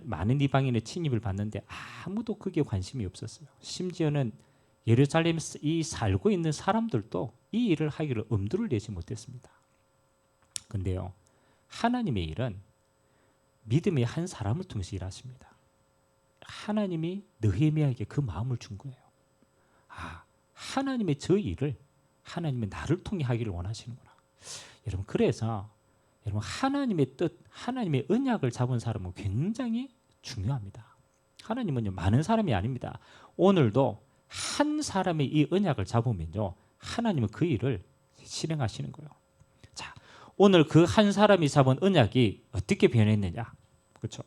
많은 이방인의 침입을 받는데 아무도 그게 관심이 없었어요. 심지어는 예루살렘에서 이 살고 있는 사람들도 이 일을 하기를 엄두를 내지 못했습니다. 근데요, 하나님의 일은 믿음의 한 사람을 통해서 일하십니다. 하나님이 느헤미야에게 그 마음을 준 거예요. 하나님의 저 일을 하나님의 나를 통해 하기를 원하시는구나. 여러분, 그래서 여러분, 하나님의 뜻, 하나님의 언약을 잡은 사람은 굉장히 중요합니다. 하나님은요, 많은 사람이 아닙니다. 오늘도 한 사람의 이 언약을 잡으면요, 하나님은 그 일을 실행하시는 거예요. 자, 오늘 그 한 사람이 잡은 언약이 어떻게 변했느냐? 그렇죠?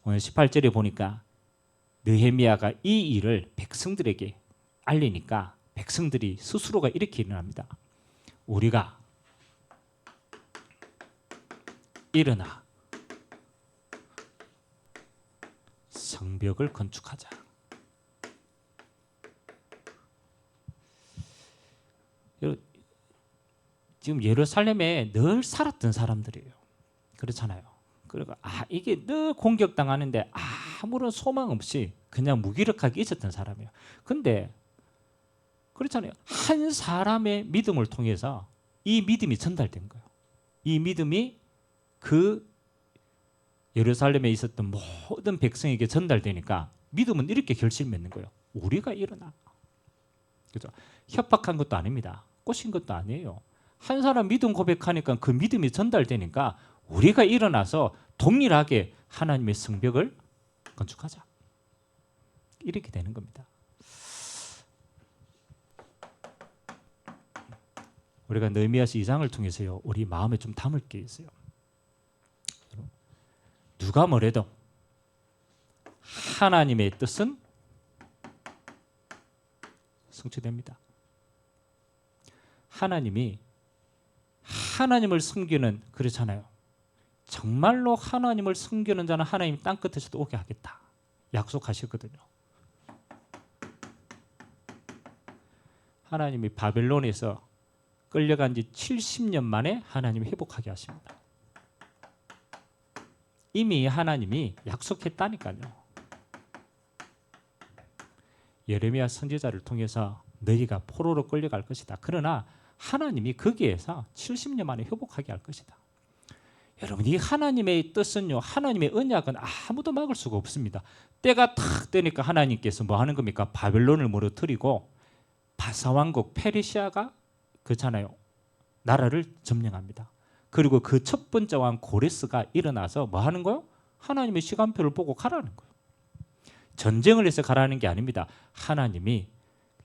오늘 18절에 보니까 느헤미야가 이 일을 백성들에게 알리니까 백성들이 스스로가 이렇게 일어납니다. 우리가 일어나 성벽을 건축하자. 지금 예루살렘에 늘 살았던 사람들이에요. 그렇잖아요. 그리고 이게 늘 공격당하는데 아무런 소망 없이 그냥 무기력하게 있었던 사람이에요. 근데 그렇잖아요. 한 사람의 믿음을 통해서 이 믿음이 전달된 거예요. 이 믿음이 그 예루살렘에 있었던 모든 백성에게 전달되니까 믿음은 이렇게 결심 맺는 거예요. 우리가 일어나. 그죠? 협박한 것도 아닙니다. 꼬신 것도 아니에요. 한 사람 믿음 고백하니까 그 믿음이 전달되니까 우리가 일어나서 동일하게 하나님의 성벽을 건축하자. 이렇게 되는 겁니다. 우리가 느헤미야서 2장을 통해서요, 우리 마음에 좀 담을 게 있어요. 누가 뭐래도 하나님의 뜻은 성취됩니다. 하나님이 하나님을 섬기는, 그렇잖아요. 정말로 하나님을 섬기는 자는 하나님 땅끝에서도 오게 하겠다 약속하셨거든요. 하나님이 바벨론에서 끌려간 지 70년 만에 하나님이 회복하게 하십니다. 이미 하나님이 약속했다니까요. 예레미야 선지자를 통해서 너희가 포로로 끌려갈 것이다. 그러나 하나님이 거기에서 70년 만에 회복하게 할 것이다. 여러분, 이 하나님의 뜻은요, 하나님의 언약은 아무도 막을 수가 없습니다. 때가 탁 되니까 하나님께서 뭐 하는 겁니까? 바벨론을 무너뜨리고 바사왕국 페르시아가 그렇잖아요, 나라를 점령합니다. 그리고 그 첫 번째 왕 고레스가 일어나서 뭐 하는 거예요? 하나님의 시간표를 보고 가라는 거예요. 전쟁을 해서 가라는 게 아닙니다. 하나님이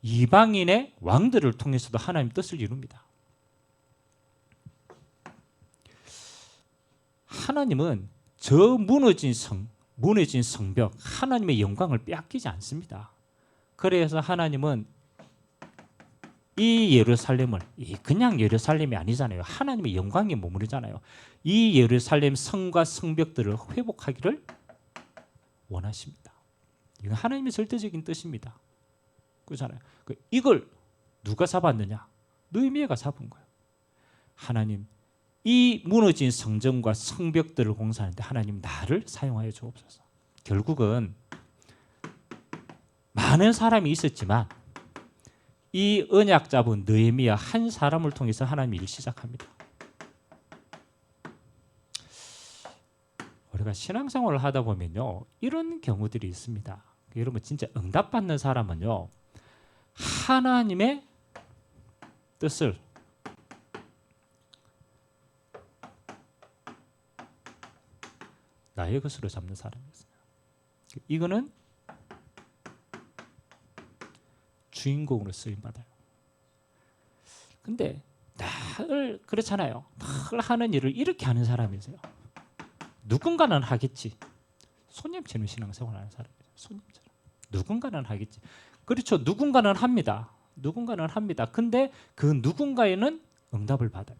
이방인의 왕들을 통해서도 하나님 뜻을 이룹니다. 하나님은 저 무너진 성벽, 하나님의 영광을 빼앗기지 않습니다. 그래서 하나님은 이 예루살렘을, 그냥 예루살렘이 아니잖아요. 하나님의 영광이 머무르잖아요. 이 예루살렘 성과 성벽들을 회복하기를 원하십니다. 이건 하나님의 절대적인 뜻입니다. 그렇잖아요. 이걸 누가 잡았느냐? 느헤미야가 잡은 거예요. 하나님, 이 무너진 성전과 성벽들을 공사하는데 하나님 나를 사용하여 주옵소서. 결국은 많은 사람이 있었지만 이 언약 잡은 느헤미야 한 사람을 통해서 하나님이 일 시작합니다. 우리가 신앙생활을 하다 보면요, 이런 경우들이 있습니다. 여러분, 진짜 응답받는 사람은요, 하나님의 뜻을 나의 것으로 잡는 사람이었어요. 이거는 주인공으로 쓰임받아요. 근데 늘 그렇잖아요. 늘 하는 일을 이렇게 하는 사람이세요. 누군가는 하겠지. 손님처럼 신앙생활하는 사람이에요. 손님처럼. 누군가는 하겠지. 그렇죠. 누군가는 합니다. 누군가는 합니다. 근데 그 누군가에는 응답을 받아요.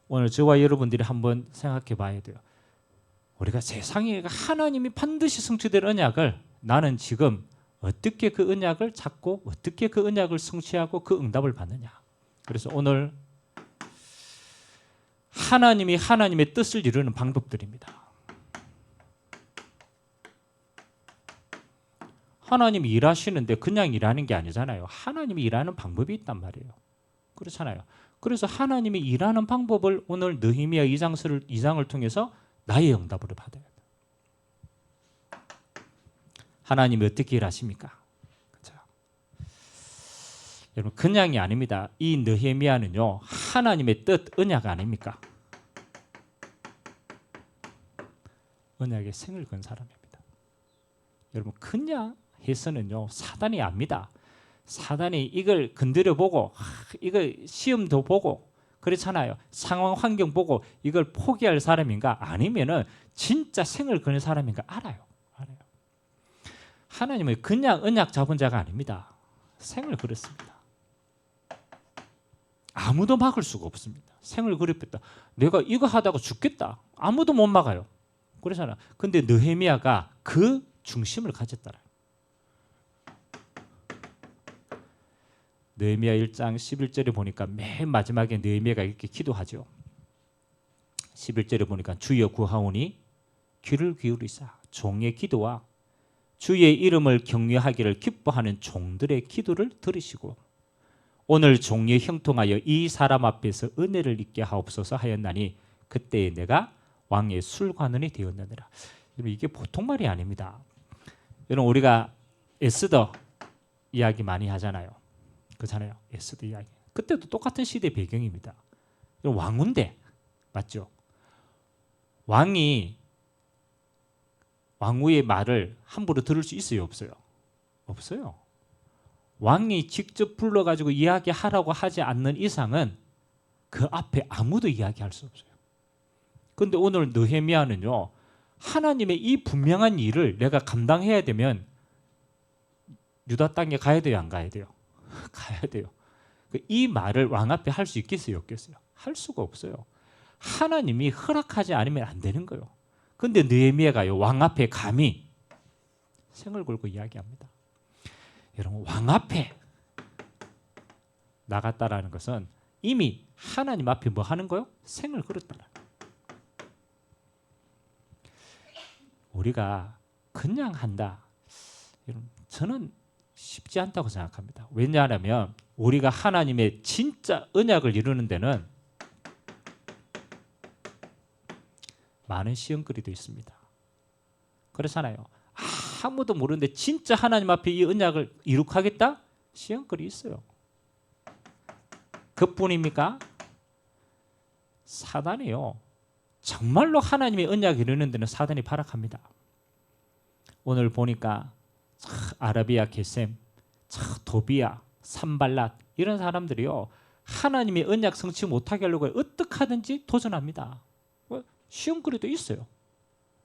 오늘 저와 여러분들이 한번 생각해 봐야 돼요. 우리가 세상에 하나님이 반드시 성취될 언약을 나는 지금 어떻게 그 언약을 찾고 어떻게 그 언약을 성취하고 그 응답을 받느냐. 그래서 오늘 하나님이 하나님의 뜻을 이루는 방법들입니다. 하나님이 일하시는데 그냥 일하는 게 아니잖아요. 하나님이 일하는 방법이 있단 말이에요. 그렇잖아요. 그래서 하나님이 일하는 방법을 오늘 느헤미야 2장을 통해서 나의 응답으로 받아야 돼요. 하나님이 어떻게 일하십니까? 그렇죠? 여러분 그냥이 아닙니다. 이 느헤미야는요 하나님의 뜻 언약 아닙니까? 언약에 생을 건 사람입니다. 여러분 그냥 해서는요 사단이 압니다. 사단이 이걸 건드려 보고 이걸 시험도 보고 그렇잖아요. 상황 환경 보고 이걸 포기할 사람인가 아니면은 진짜 생을 거는 사람인가 알아요. 하나님은 그냥 언약 잡은 자가 아닙니다. 생을 걸었습니다. 아무도 막을 수가 없습니다. 생을 걸었다. 내가 이거 하다가 죽겠다. 아무도 못 막아요. 그렇잖아. 근데 느헤미야가 그 중심을 가졌더라. 느헤미야 1장 11절에 보니까 맨 마지막에 느헤미야가 이렇게 기도하죠. 11절에 보니까 주여 구하오니 귀를 기울이사 종의 기도와 주의 이름을 경외하기를 기뻐하는 종들의 기도를 들으시고 오늘 종의 형통하여 이 사람 앞에서 은혜를 입게 하옵소서 하였나니 그때에 내가 왕의 술관원이 되었느니라. 여러분 이게 보통 말이 아닙니다. 여러분 우리가 에스더 이야기 많이 하잖아요. 그렇잖아요. 에스더 이야기. 그때도 똑같은 시대 배경입니다. 왕후인데 맞죠? 왕이 왕후의 말을 함부로 들을 수 있어요, 없어요? 없어요. 왕이 직접 불러가지고 이야기하라고 하지 않는 이상은 그 앞에 아무도 이야기할 수 없어요. 그런데 오늘 느헤미야는요, 하나님의 이 분명한 일을 내가 감당해야 되면 유다 땅에 가야 돼요, 안 가야 돼요? 가야 돼요. 이 말을 왕 앞에 할 수 있겠어요, 없겠어요? 할 수가 없어요. 하나님이 허락하지 않으면 안 되는 거예요. 그런데 느헤미야가요, 왕 앞에 감히 생을 걸고 이야기합니다. 여러분, 왕 앞에 나갔다라는 것은 이미 하나님 앞에 뭐 하는 거요? 생을 걸었다라. 우리가 그냥 한다. 여러분, 저는 쉽지 않다고 생각합니다. 왜냐하면 우리가 하나님의 진짜 언약을 이루는 데는 많은 시험거리도 있습니다. 그렇잖아요. 아무도 모르는데 진짜 하나님 앞에 이 언약을 이룩하겠다? 시험거리 있어요. 그뿐입니까? 사단이요. 정말로 하나님의 언약을 이루는 데는 사단이 발악합니다. 오늘 보니까 아라비아 게셈, 도비아, 산발랏 이런 사람들이요. 하나님의 언약 성취 못하게 하려고 어떻게 하든지 도전합니다. 시험거리도 있어요.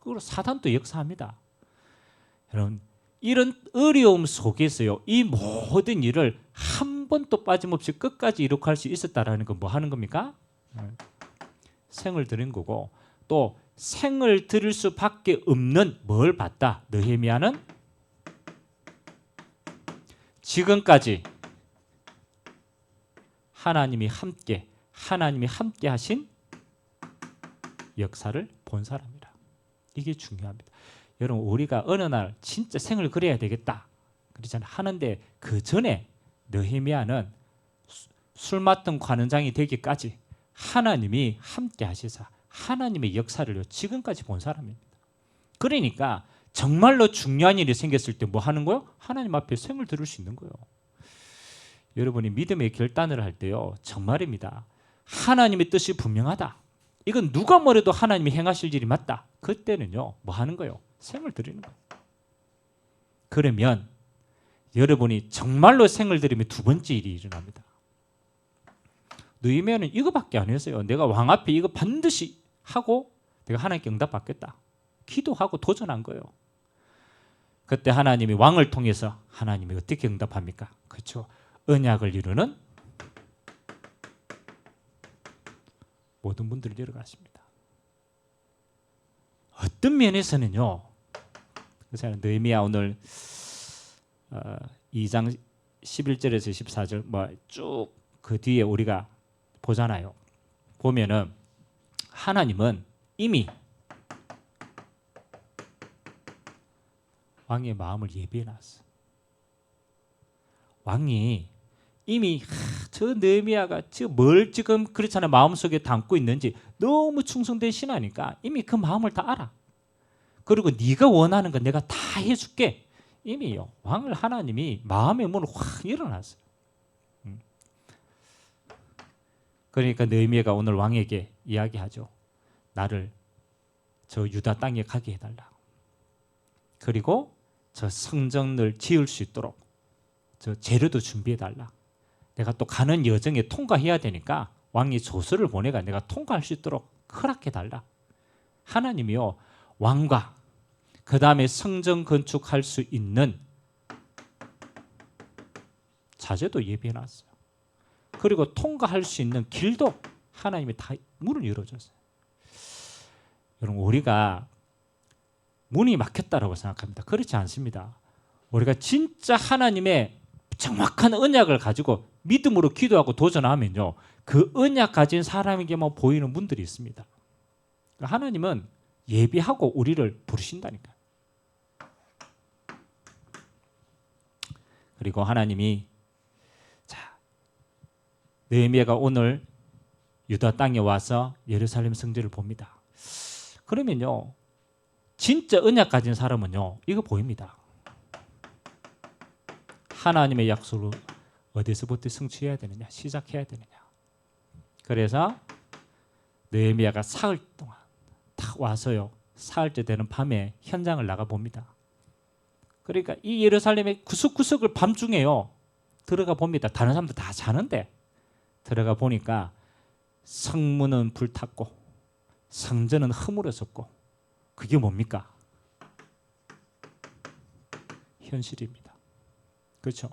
그리고 사단도 역사합니다. 여러분 이런 어려움 속에서요. 이 모든 일을 한 번도 빠짐없이 끝까지 이룩할 수 있었다라는 건 뭐 하는 겁니까? 생을 들인 거고 또 생을 들일 수밖에 없는 뭘 봤다? 느헤미야는 지금까지 하나님이 함께 하신 역사를 본 사람이라. 이게 중요합니다. 여러분 우리가 어느 날 진짜 생을 그려야 되겠다 그러잖아요. 하는데 그 전에 느헤미야는 술 맡은 관원장이 되기까지 하나님이 함께 하시사 하나님의 역사를 지금까지 본 사람입니다. 그러니까 정말로 중요한 일이 생겼을 때 뭐 하는 거요? 하나님 앞에 생을 들을 수 있는 거예요. 여러분이 믿음의 결단을 할 때요. 정말입니다. 하나님의 뜻이 분명하다. 이건 누가 뭐래도 하나님이 행하실 일이 맞다. 그때는요. 뭐 하는 거예요? 생을 드리는 거예요. 그러면 여러분이 정말로 생을 드리면 두 번째 일이 일어납니다. 느헤미야는 이거밖에 안 했어요. 내가 왕 앞에 이거 반드시 하고 내가 하나님께 응답받겠다. 기도하고 도전한 거예요. 그때 하나님이 왕을 통해서 하나님이 어떻게 응답합니까? 그렇죠. 언약을 이루는 모든 분들을 데려가십니다. 어떤 면에서는요. 그래서 느헤미야 오늘 2장 11절에서 14절 뭐 쭉 그 뒤에 우리가 보잖아요. 보면은 하나님은 이미 왕의 마음을 예비해 놨어. 왕이 이미 저 느헤미야가 뭘 지금 그렇잖아요. 마음속에 담고 있는지 너무 충성된 신하니까 이미 그 마음을 다 알아. 그리고 네가 원하는 건 내가 다 해줄게. 이미요. 왕을 하나님이 마음의 문을 확 열어놨어요. 그러니까 느헤미야가 오늘 왕에게 이야기하죠. 나를 저 유다 땅에 가게 해달라. 그리고 저 성전을 지을 수 있도록 저 재료도 준비해달라. 내가 또 가는 여정에 통과해야 되니까 왕이 조서를 보내가 내가 통과할 수 있도록 허락해달라. 하나님이요. 왕과 그 다음에 성전 건축할 수 있는 자재도 예비해놨어요. 그리고 통과할 수 있는 길도 하나님이 다 문을 열어줬어요. 여러분 우리가 문이 막혔다라고 생각합니다. 그렇지 않습니다. 우리가 진짜 하나님의 정확한 언약을 가지고 믿음으로 기도하고 도전하면요. 그 언약 가진 사람에게만 보이는 문들이 있습니다. 하나님은 예비하고 우리를 부르신다니까요. 그리고 하나님이 느헤미야가 오늘 유다 땅에 와서 예루살렘 성전을 봅니다. 그러면요. 진짜 언약 가진 사람은요. 이거 보입니다. 하나님의 약속을 어디서부터 성취해야 되느냐, 시작해야 되느냐. 그래서 느헤미야가 사흘 동안 딱 와서요. 사흘째 되는 밤에 현장을 나가 봅니다. 그러니까 이 예루살렘의 구석구석을 밤중에요. 들어가 봅니다. 다른 사람들 다 자는데 들어가 보니까 성문은 불탔고 성전은 허물어졌고 그게 뭡니까? 현실입니다. 그렇죠?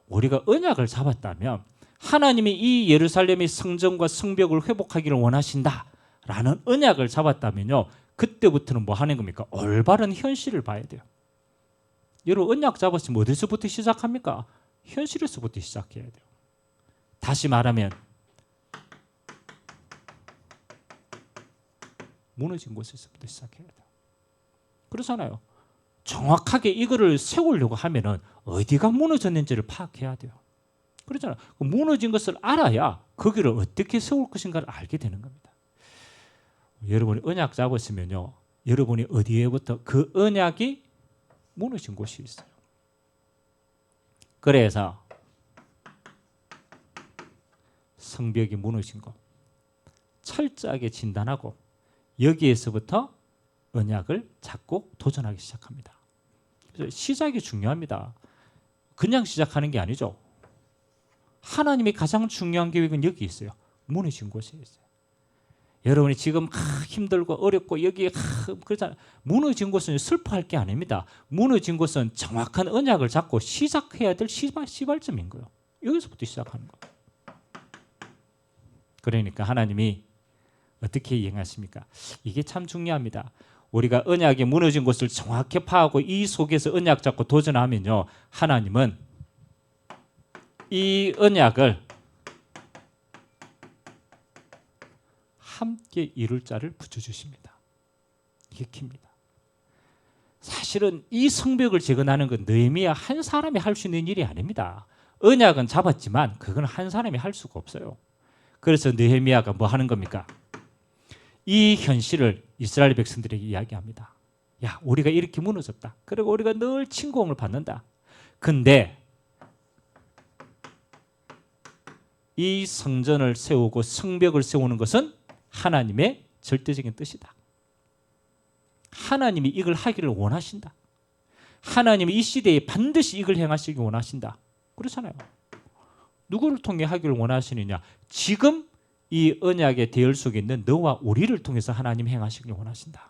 우리가 언약을 잡았다면 하나님이 이 예루살렘의 성전과 성벽을 회복하기를 원하신다라는 언약을 잡았다면요. 그때부터는 뭐 하는 겁니까? 올바른 현실을 봐야 돼요. 여러분 언약 잡았으면 어디서부터 시작합니까? 현실에서부터 시작해야 돼요. 다시 말하면 무너진 곳에서부터 시작해야 돼요. 그렇잖아요. 정확하게 이거를 세우려고 하면은 어디가 무너졌는지를 파악해야 돼요. 그렇잖아요. 무너진 것을 알아야 거기를 어떻게 세울 것인가를 알게 되는 겁니다. 여러분이 언약 잡으시면요. 여러분이 어디에부터 그 언약이 무너진 곳이 있어요. 그래서 성벽이 무너진 것 철저하게 진단하고 여기에서부터 언약을 잡고 도전하기 시작합니다. 그래서 시작이 중요합니다. 그냥 시작하는 게 아니죠. 하나님이 가장 중요한 계획은 여기 있어요. 무너진 곳에 있어요. 여러분이 지금 힘들고 어렵고 여기 그렇잖아요. 무너진 곳은 슬퍼할 게 아닙니다. 무너진 곳은 정확한 언약을 잡고 시작해야 될 시발점인 거예요. 여기서부터 시작하는 거예요. 그러니까 하나님이 어떻게 이행하십니까? 이게 참 중요합니다. 우리가 언약이 무너진 곳을 정확히 파악하고 이 속에서 언약 잡고 도전하면요. 하나님은 이 언약을 함께 이룰 자를 붙여주십니다. 이게 킵니다. 사실은 이 성벽을 재건하는 건 느헤미야 한 사람이 할 수 있는 일이 아닙니다. 언약은 잡았지만 그건 한 사람이 할 수가 없어요. 그래서 느헤미야가 뭐 하는 겁니까? 이 현실을 이스라엘 백성들에게 이야기합니다. 야, 우리가 이렇게 무너졌다. 그리고 우리가 늘 침공을 받는다. 근데 이 성전을 세우고 성벽을 세우는 것은 하나님의 절대적인 뜻이다. 하나님이 이걸 하기를 원하신다. 하나님이 이 시대에 반드시 이걸 행하시기 원하신다. 그렇잖아요. 누구를 통해 하기를 원하시느냐? 지금 이 언약의 대열 속에 있는 너와 우리를 통해서 하나님 행하시길 원하신다.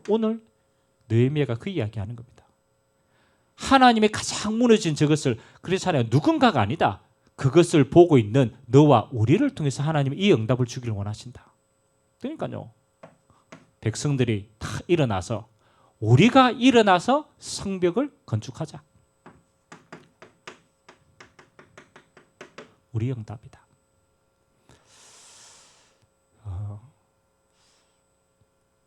오늘 느헤미야가 그 이야기하는 겁니다. 하나님의 가장 무너진 저것을 그렇잖아요. 누군가가 아니다. 그것을 보고 있는 너와 우리를 통해서 하나님이 이 응답을 주기를 원하신다. 그러니까요. 백성들이 다 일어나서 우리가 일어나서 성벽을 건축하자. 우리 응답이다.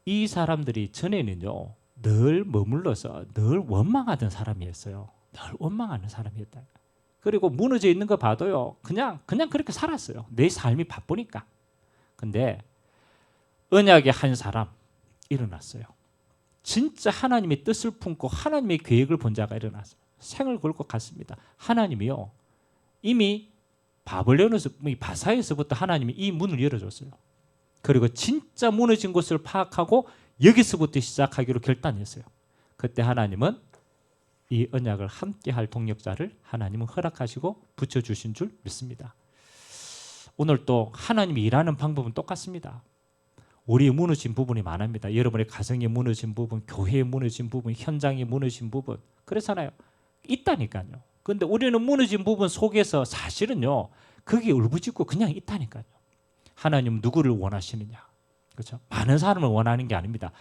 이 사람들이 전에는요. 늘 머물러서 늘 원망하던 사람이었어요. 늘 원망하는 사람이었다. 그리고 무너져 있는 거 봐도요. 그냥 그렇게 살았어요. 내 삶이 바쁘니까. 근데 언약의 한 사람 일어났어요. 진짜 하나님의 뜻을 품고 하나님의 계획을 본 자가 일어났어요. 생을 걸고 갔습니다. 하나님이요. 이미 바벨론에서 바사에서부터 하나님이 이 문을 열어줬어요. 그리고 진짜 무너진 곳을 파악하고 여기서부터 시작하기로 결단했어요. 그때 하나님은 이 언약을 함께할 동력자를 하나님은 허락하시고 붙여주신 줄 믿습니다. 오늘 또 하나님이 일하는 방법은 똑같습니다. 우리의 무너진 부분이 많습니다. 여러분의 가정이 무너진 부분, 교회에 무너진 부분, 현장이 무너진 부분 그렇잖아요. 있다니까요. 그런데 우리는 무너진 부분 속에서 사실은요. 그게 울부짖고 그냥 있다니까요. 하나님은 누구를 원하시느냐? 그렇죠? 많은 사람을 원하는 게 아닙니다.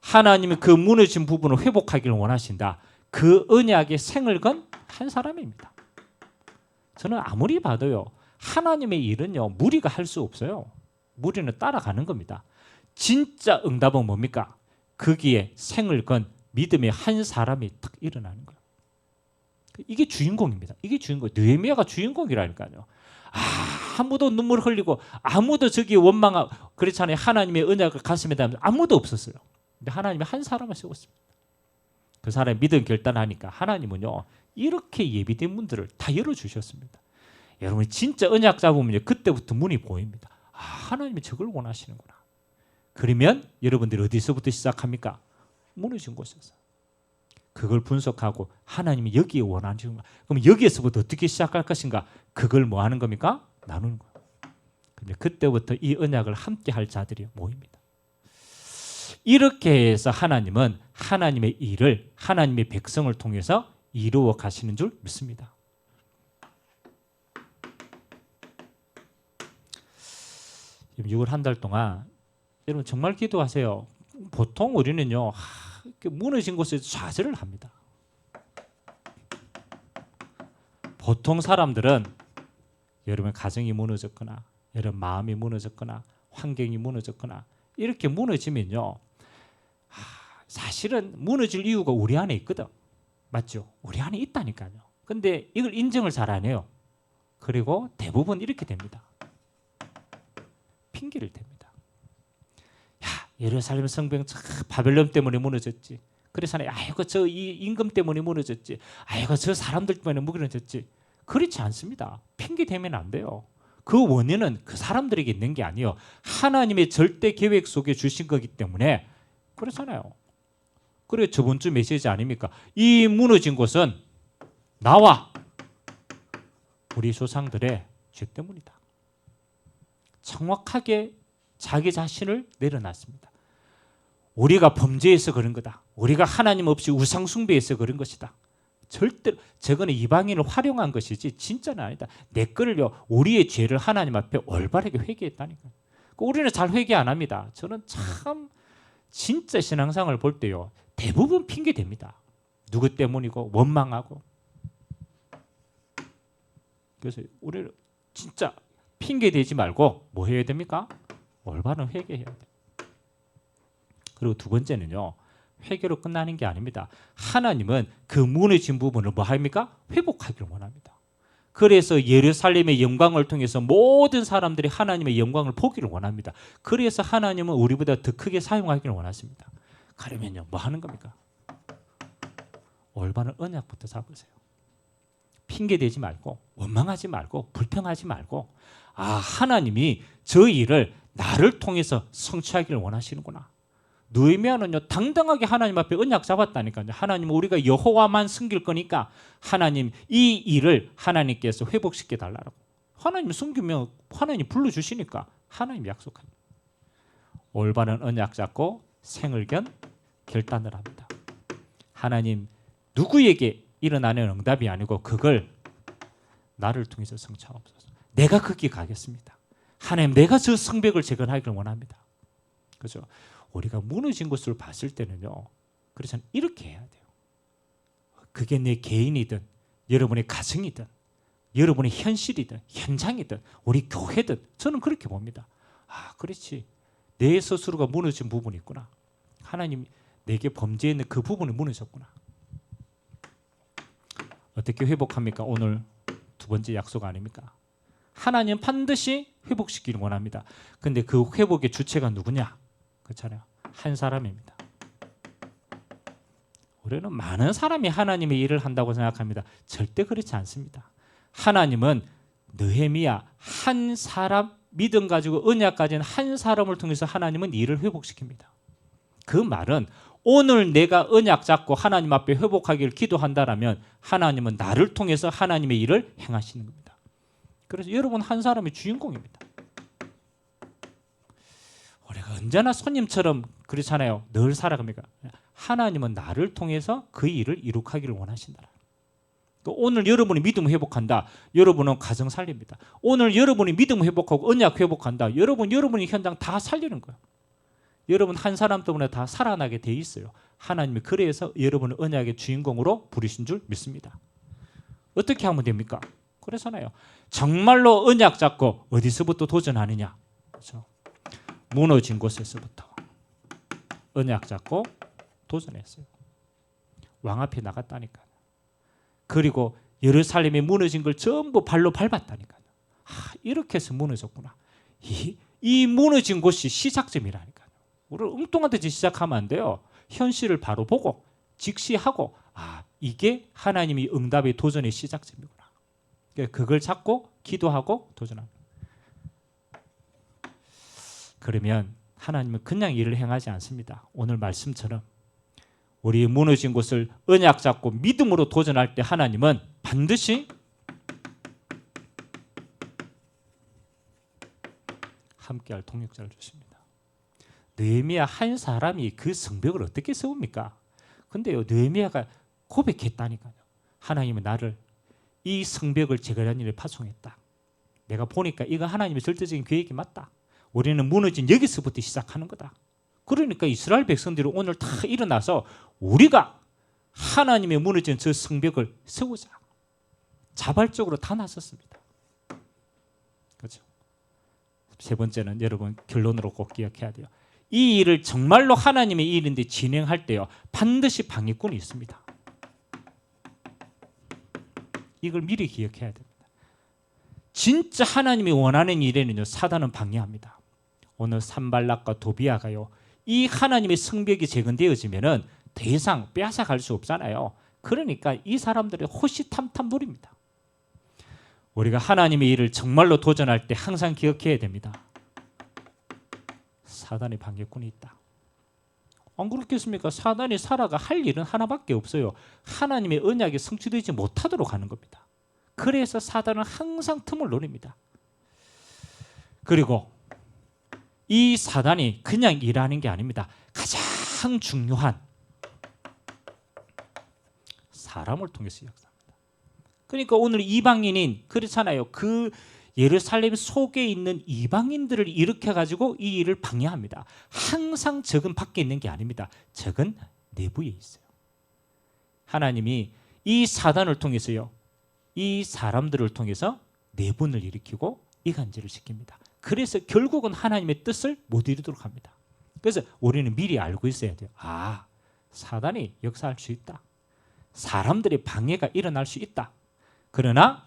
하나님은 그 무너진 부분을 회복하기를 원하신다. 그 언약의 생을 건 한 사람입니다. 저는 아무리 봐도요. 하나님의 일은요. 무리가 할 수 없어요. 무리는 따라가는 겁니다. 진짜 응답은 뭡니까? 거기에 생을 건 믿음의 한 사람이 딱 일어나는 거예요. 이게 주인공입니다. 이게 주인공. 느헤미야가 주인공이라니까요. 아무도 눈물 흘리고 아무도 저기 원망하고 그렇잖아요. 하나님의 언약을 가슴에 담으면 아무도 없었어요. 근데 하나님이 한 사람을 세웠습니다. 그 사람이 믿음 결단하니까 하나님은요. 이렇게 예비된 문들을 다 열어주셨습니다. 여러분이 진짜 언약 잡으면요. 그때부터 문이 보입니다. 하나님이 저걸 원하시는구나. 그러면 여러분들이 어디서부터 시작합니까? 무너진 곳에서. 그걸 분석하고 하나님이 여기에 원하시는 거야. 그럼 여기에서부터 어떻게 시작할 것인가? 그걸 뭐 하는 겁니까? 나누는 거예요. 근데 그때부터 이 언약을 함께 할 자들이 모입니다. 이렇게 해서 하나님은 하나님의 일을 하나님의 백성을 통해서 이루어 가시는 줄 믿습니다. 지금 6월 한 달 동안 여러분 정말 기도하세요. 보통 우리는요. 무너진 곳에서 좌절을 합니다. 보통 사람들은 여러분 가정이 무너졌거나 여러분 마음이 무너졌거나 환경이 무너졌거나 이렇게 무너지면요. 사실은 무너질 이유가 우리 안에 있거든. 맞죠? 우리 안에 있다니까요. 근데 이걸 인정을 잘 안 해요. 그리고 대부분 이렇게 됩니다. 핑계를 댑니다. 예루살렘 성벽 바벨론 때문에 무너졌지. 그래서 아이고 저 이 임금 때문에 무너졌지. 아이고 저 사람들 때문에 무너졌지. 그렇지 않습니다. 핑계 대면 안 돼요. 그 원인은 그 사람들에게 있는 게 아니에요. 하나님의 절대 계획 속에 주신 거기 때문에 그렇잖아요. 그래 저번 주 메시지 아닙니까? 이 무너진 곳은 나와 우리 조상들의 죄 때문이다. 정확하게 자기 자신을 내려놨습니다. 우리가 범죄해서 그런 거다. 우리가 하나님 없이 우상 숭배해서 그런 것이다. 절대로 저거는 이방인을 활용한 것이지 진짜는 아니다. 내 거를요 우리의 죄를 하나님 앞에 올바르게 회개했다니까. 우리는 잘 회개 안 합니다. 저는 참 진짜 신앙생활을 볼 때요 대부분 핑계 댑니다. 누구 때문이고 원망하고. 그래서 우리는 진짜 핑계 대지 말고 뭐 해야 됩니까? 올바른 회개해야 돼요. 그리고 두 번째는요. 회개로 끝나는 게 아닙니다. 하나님은 그 무너진 부분을 뭐 합니까? 회복하기를 원합니다. 그래서 예루살렘의 영광을 통해서 모든 사람들이 하나님의 영광을 보기를 원합니다. 그래서 하나님은 우리보다 더 크게 사용하기를 원하십니다. 그러면요. 뭐 하는 겁니까? 올바른 언약부터 잡으세요. 핑계대지 말고 원망하지 말고 불평하지 말고 하나님이 저 일을 나를 통해서 성취하기를 원하시는구나. 느헤미야는요 당당하게 하나님 앞에 언약 잡았다니까요. 하나님 우리가 여호와만 섬길 거니까 하나님 이 일을 하나님께서 회복시켜 달라고. 하나님 섬기면 하나님 불러주시니까 하나님 약속합니다. 올바른 언약 잡고 생을 견 결단을 합니다. 하나님 누구에게 일어나는 응답이 아니고 그걸 나를 통해서 성취하옵소서. 내가 거기 가겠습니다. 하나님 내가 저 성벽을 재건하기를 원합니다. 그렇죠? 우리가 무너진 것을 봤을 때는요. 그래서 이렇게 해야 돼요. 그게 내 개인이든 여러분의 가정이든 여러분의 현실이든 현장이든 우리 교회든 저는 그렇게 봅니다. 그렇지. 내 스스로가 무너진 부분이 있구나. 하나님 내게 범죄했는 그 부분이 무너졌구나. 어떻게 회복합니까? 오늘 두 번째 약속 아닙니까? 하나님 반드시 회복시키길 원합니다. 근데 그 회복의 주체가 누구냐? 그렇잖아요. 한 사람입니다. 우리는 많은 사람이 하나님의 일을 한다고 생각합니다. 절대 그렇지 않습니다. 하나님은 느헤미야 한 사람 믿음 가지고 언약 가진 한 사람을 통해서 하나님은 일을 회복시킵니다. 그 말은 오늘 내가 언약 잡고 하나님 앞에 회복하기를 기도한다라면 하나님은 나를 통해서 하나님의 일을 행하시는 겁니다. 그래서 여러분 한 사람이 주인공입니다. 우리가 언제나 손님처럼 그렇잖아요. 늘 살아갑니까? 하나님은 나를 통해서 그 일을 이룩하기를 원하신다. 오늘 여러분이 믿음 회복한다. 여러분은 가정 살립니다. 오늘 여러분이 믿음 회복하고 언약 회복한다. 여러분이 현장 다 살리는 거예요. 여러분 한 사람 때문에 다 살아나게 돼 있어요. 하나님이 그래서 여러분을 언약의 주인공으로 부르신 줄 믿습니다. 어떻게 하면 됩니까? 그래서나요. 정말로 언약 잡고 어디서부터 도전하느냐? 그렇죠? 무너진 곳에서부터 언약 잡고 도전했어요. 왕 앞에 나갔다니까요. 그리고 예루살렘이 무너진 걸 전부 발로 밟았다니까요. 이렇게 해서 무너졌구나. 이 무너진 곳이 시작점이라니까요. 우리를 엉뚱한 데 시작하면 안 돼요. 현실을 바로 보고 직시하고 이게 하나님이 응답의 도전의 시작점이구나. 그걸 잡고 기도하고 도전합니다. 그러면 하나님은 그냥 일을 행하지 않습니다. 오늘 말씀처럼 우리 무너진 곳을 언약 잡고 믿음으로 도전할 때 하나님은 반드시 함께할 동역자를 주십니다. 느헤미야 한 사람이 그 성벽을 어떻게 세웁니까? 근데요, 느헤미야가 고백했다니까요. 하나님은 나를 이 성벽을 재건하는 일에 파송했다. 내가 보니까 이거 하나님의 절대적인 계획이 맞다. 우리는 무너진 여기서부터 시작하는 거다. 그러니까 이스라엘 백성들이 오늘 다 일어나서 우리가 하나님의 무너진 저 성벽을 세우자. 자발적으로 다 나섰습니다. 그렇죠? 세 번째는 여러분 결론으로 꼭 기억해야 돼요. 이 일을 정말로 하나님의 일인데 진행할 때요. 반드시 방해꾼이 있습니다. 이걸 미리 기억해야 됩니다. 진짜 하나님이 원하는 일에는요. 사단은 방해합니다. 오늘 산발락과 도비아가요. 이 하나님의 성벽이 재건되어지면은 더 이상 빼앗아갈 수 없잖아요. 그러니까 이 사람들이 호시탐탐 노립니다. 우리가 하나님의 일을 정말로 도전할 때 항상 기억해야 됩니다. 사단의 방해꾼이 있다. 안 그렇겠습니까? 사단이 살아가 할 일은 하나밖에 없어요. 하나님의 언약이 성취되지 못하도록 하는 겁니다. 그래서 사단은 항상 틈을 노립니다. 그리고 이 사단이 그냥 일하는 게 아닙니다. 가장 중요한 사람을 통해서 역사합니다. 그러니까 오늘 이방인인 그렇잖아요. 그 예루살렘 속에 있는 이방인들을 일으켜가지고 이 일을 방해합니다. 항상 적은 밖에 있는 게 아닙니다. 적은 내부에 있어요. 하나님이 이 사단을 통해서요. 이 사람들을 통해서 내분을 일으키고 이간질을 시킵니다. 그래서 결국은 하나님의 뜻을 못 이루도록 합니다. 그래서 우리는 미리 알고 있어야 돼요. 사단이 역사할 수 있다. 사람들의 방해가 일어날 수 있다. 그러나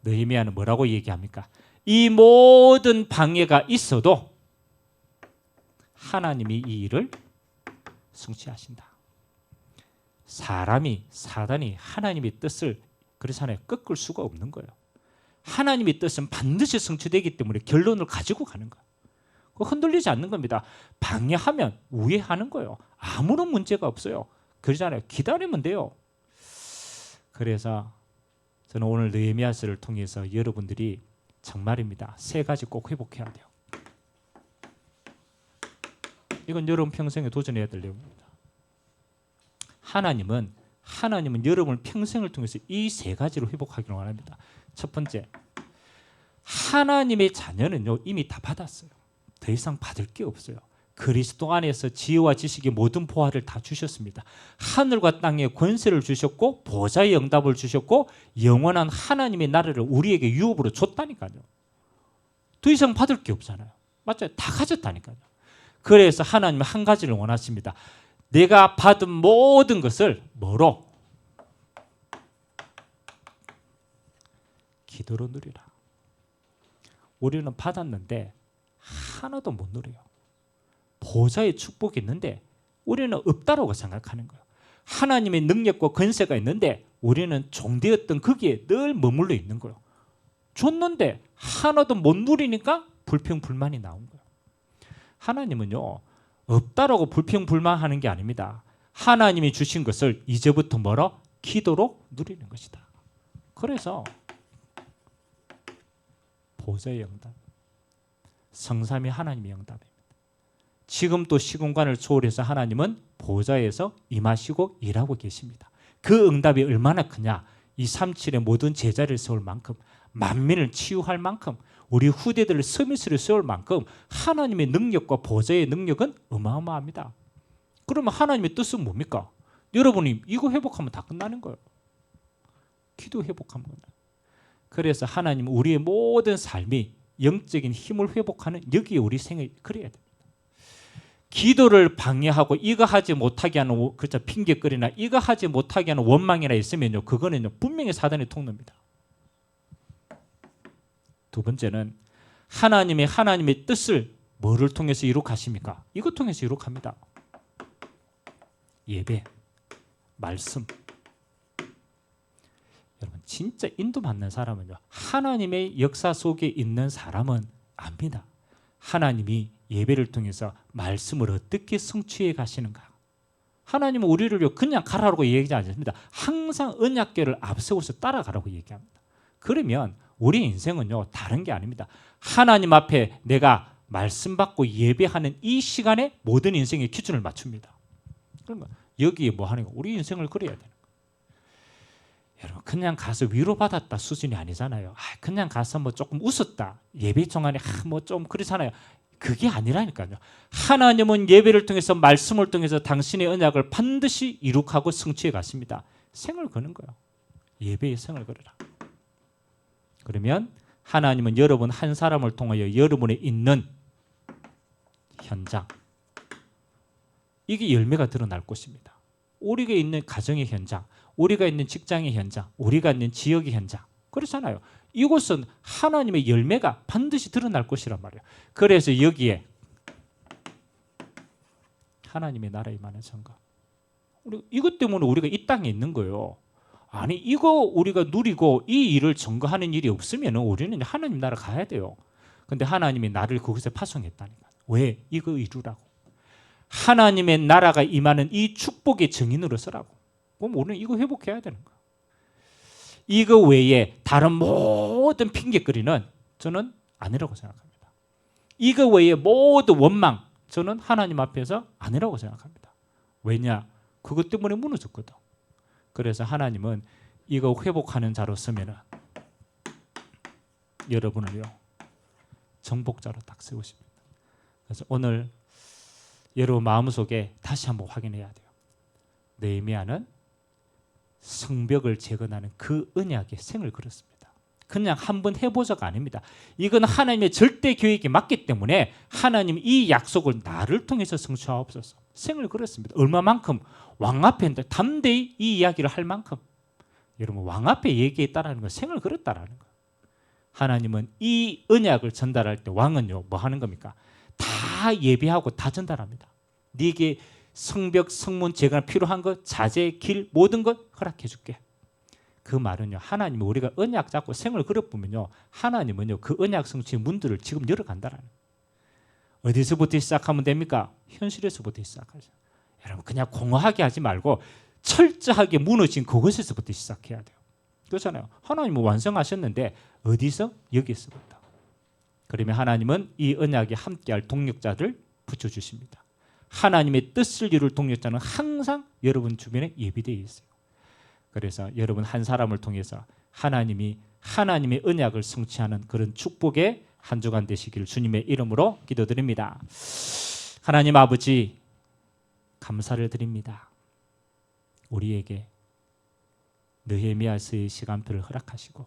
느헤미야는 뭐라고 얘기합니까? 이 모든 방해가 있어도 하나님이 이 일을 성취하신다. 사단이 하나님의 뜻을 그렇잖아요. 꺾을 수가 없는 거예요. 하나님의 뜻은 반드시 성취되기 때문에 결론을 가지고 가는 거예요. 흔들리지 않는 겁니다. 방해하면 우회하는 거예요. 아무런 문제가 없어요. 그러잖아요. 기다리면 돼요. 그래서 저는 오늘 느헤미야서를 통해서 여러분들이 정말입니다. 세 가지 꼭 회복해야 돼요. 이건 여러분 평생에 도전해야 될 내용입니다. 하나님은 여러분을 평생을 통해서 이 세 가지로 회복하기를 원합니다. 첫 번째, 하나님의 자녀는요 이미 다 받았어요. 더 이상 받을 게 없어요. 그리스도 안에서 지혜와 지식의 모든 보화를 다 주셨습니다. 하늘과 땅에 권세를 주셨고 보좌의 응답을 주셨고 영원한 하나님의 나라를 우리에게 유업으로 줬다니까요. 더 이상 받을 게 없잖아요. 맞죠? 다 가졌다니까요. 그래서 하나님은 한 가지를 원하십니다. 내가 받은 모든 것을 뭐로? 기도로 누리라. 우리는 받았는데 하나도 못 누려요. 보좌의 축복이 있는데 우리는 없다라고 생각하는 거예요. 하나님의 능력과 권세가 있는데 우리는 종되었던 거기에 늘 머물러 있는 거예요. 줬는데 하나도 못 누리니까 불평불만이 나온 거예요. 하나님은요, 없다라고 불평불만하는 게 아닙니다. 하나님이 주신 것을 이제부터 뭐라? 기도로 누리는 것이다. 그래서 보좌의 응답, 성삼위 하나님의 응답입니다. 지금 또 시공간을 초월해서 하나님은 보좌에서 임하시고 일하고 계십니다. 그 응답이 얼마나 크냐? 이 37의 모든 제자를 세울 만큼, 만민을 치유할 만큼, 우리 후대들을 서밋으로 세울 만큼 하나님의 능력과 보좌의 능력은 어마어마합니다. 그러면 하나님의 뜻은 뭡니까? 여러분이 이거 회복하면 다 끝나는 거예요. 기도 회복하면 끝나요. 그래서 하나님은 우리의 모든 삶이 영적인 힘을 회복하는 여기에 우리 생을 그려야 됩니다. 기도를 방해하고 이거 하지 못하게 하는 그렇죠 핑계거리나 이거 하지 못하게 하는 원망이나 있으면요, 그거는요 분명히 사단의 통로입니다. 두 번째는 하나님의 뜻을 뭐를 통해서 이룩하십니까? 이것 통해서 이룩합니다. 예배, 말씀. 여러분 진짜 인도받는 사람은요, 하나님의 역사 속에 있는 사람은 압니다. 하나님이 예배를 통해서 말씀을 어떻게 성취해 가시는가. 하나님은 우리를요 그냥 가라고 얘기하지 않습니다. 항상 언약궤를 앞세워서 따라가라고 얘기합니다. 그러면 우리 인생은요 다른 게 아닙니다. 하나님 앞에 내가 말씀 받고 예배하는 이 시간에 모든 인생의 기준을 맞춥니다. 그러면 여기에 뭐 하는 거? 우리 인생을 그려야 되는 거예요. 여러분 그냥 가서 위로받았다 수준이 아니잖아요. 그냥 가서 뭐 조금 웃었다 예배 동안에 뭐 좀 그렇잖아요. 그게 아니라니까요. 하나님은 예배를 통해서 말씀을 통해서 당신의 언약을 반드시 이룩하고 성취해 가십니다. 생을 거는 거예요. 예배의 생을 걸어라. 그러면 하나님은 여러분 한 사람을 통하여 여러분의 있는 현장, 이게 열매가 드러날 것입니다. 우리가 있는 가정의 현장, 우리가 있는 직장의 현장, 우리가 있는 지역의 현장, 그렇잖아요. 이곳은 하나님의 열매가 반드시 드러날 것이란 말이에요. 그래서 여기에 하나님의 나라에 임하는 선거, 이것 때문에 우리가 이 땅에 있는 거예요. 아니 이거 우리가 누리고 이 일을 증거하는 일이 없으면 우리는 하나님 나라 가야 돼요. 근데 하나님이 나를 그곳에 파송했다니까. 왜? 이거 이루라고. 하나님의 나라가 임하는 이 축복의 증인으로 서라고. 그럼 우리는 이거 회복해야 되는 거예요. 이거 외에 다른 모든 핑계거리는 저는 아니라고 생각합니다. 이거 외에 모든 원망, 저는 하나님 앞에서 아니라고 생각합니다. 왜냐? 그것 때문에 무너졌거든. 그래서 하나님은 이거 회복하는 자로 서면은 여러분을요 정복자로 딱 세우십니다. 그래서 오늘 여러분 마음속에 다시 한번 확인해야 돼요. 느헤미야는 성벽을 재건하는 그 언약의 생을 걸었습니다. 그냥 한번 해보자가 아닙니다. 이건 하나님의 절대 계획이 맞기 때문에 하나님 이 약속을 나를 통해서 성취하옵소서 생을 걸었습니다. 얼마만큼? 왕 앞에 담대히 이 이야기를 할 만큼. 여러분 왕 앞에 얘기했다라는 건 생을 걸었다라는 거예요. 하나님은 이 언약을 전달할 때 왕은요 뭐 하는 겁니까? 다 예비하고 다 전달합니다. 네게 성벽 성문 재건이 필요한 것, 자재, 길 모든 것 허락해 줄게. 그 말은요 하나님이 우리가 언약 잡고 생을 걸어보면요 하나님은요 그 언약 성취의 문들을 지금 열어간다라는 거예요. 어디서부터 시작하면 됩니까? 현실에서부터 시작하죠. 여러분 그냥 공허하게 하지 말고 철저하게 무너진 그것에서부터 시작해야 돼요. 그렇잖아요. 하나님은 완성하셨는데 어디서? 여기서부터. 그러면 하나님은 이 언약에 함께할 동력자를 붙여주십니다. 하나님의 뜻을 이룰 동력자는 항상 여러분 주변에 예비되어 있어요. 그래서 여러분 한 사람을 통해서 하나님이 하나님의 언약을 성취하는 그런 축복의 한 주간 되시기를 주님의 이름으로 기도드립니다. 하나님 아버지 감사를 드립니다. 우리에게 느헤미야서의 시간표를 허락하시고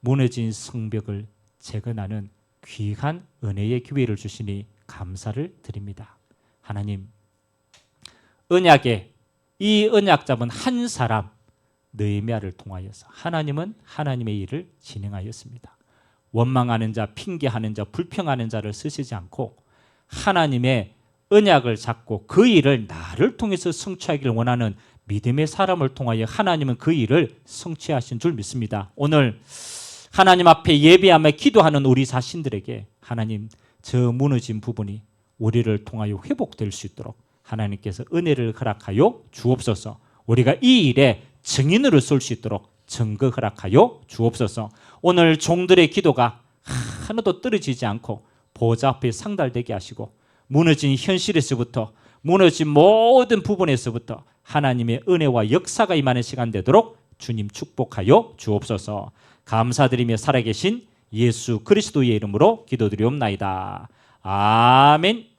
무너진 성벽을 재건하는 귀한 은혜의 기회를 주시니 감사를 드립니다. 하나님 언약에 이 언약 잡은 한 사람 느헤미야를 통하여서 하나님은 하나님의 일을 진행하였습니다. 원망하는 자, 핑계하는 자, 불평하는 자를 쓰시지 않고 하나님의 언약을 잡고 그 일을 나를 통해서 성취하기를 원하는 믿음의 사람을 통하여 하나님은 그 일을 성취하신 줄 믿습니다. 오늘 하나님 앞에 예배하며 기도하는 우리 자신들에게 하나님, 저 무너진 부분이 우리를 통하여 회복될 수 있도록 하나님께서 은혜를 허락하여 주옵소서. 우리가 이 일에 증인으로 설 수 있도록 증거 허락하여 주옵소서. 오늘 종들의 기도가 하나도 떨어지지 않고 보좌 앞에 상달되게 하시고 무너진 현실에서부터 무너진 모든 부분에서부터 하나님의 은혜와 역사가 임하는 시간 되도록 주님 축복하여 주옵소서. 감사드리며 살아계신 예수 그리스도의 이름으로 기도드리옵나이다. 아멘.